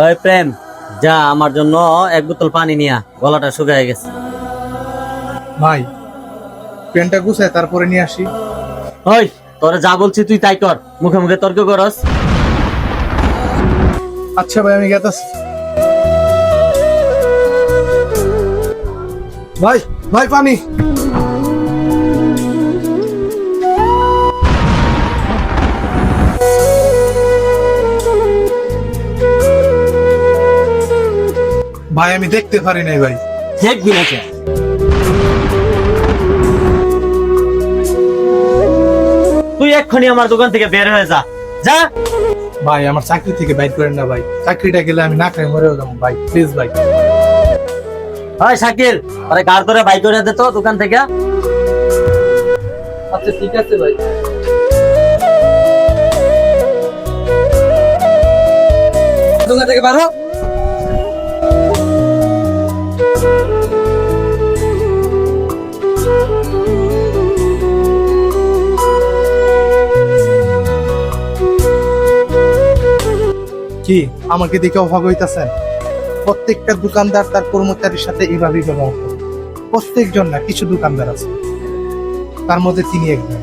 ওই প্রেম, যা আমার জন্য এক বোতল পানি নিয়া, গলাটা শুকিয়ে গেছে। ভাই পেনটা গুছায় তারপরে নিয়ে আসি। ওই, তোরে যা বলছি তুই তাই কর, মুখে মুখে তর্ক করস। আচ্ছা ভাই আমি গেতাছি। ভাই ভাই পানি। ভাই আমি দেখতে পারি নাই ভাই। দেখবি না কে? তুই এক্ষুনি আমার দোকান থেকে বের হয়ে যা, যা। ভাই আমার চাকরি থেকে বাইর করেন না ভাই, চাকরিটা গেলে আমি না খাই মরেও যাবো ভাই, প্লিজ ভাই। ওই শাকিল, আরে গার করে বাইক করে দে তো দোকান থেকে। আচ্ছা ঠিক আছে ভাই। দোকান থেকে বারো। কি আমাকে দেখে অবাক হইতাছেন? প্রত্যেকটা দোকানদার তার কর্মচারীর সাথে এইভাবেই ব্যবহার করে। প্রত্যেকজন না, কিছু দোকানদার আছে, তার মধ্যে তিনি একজন।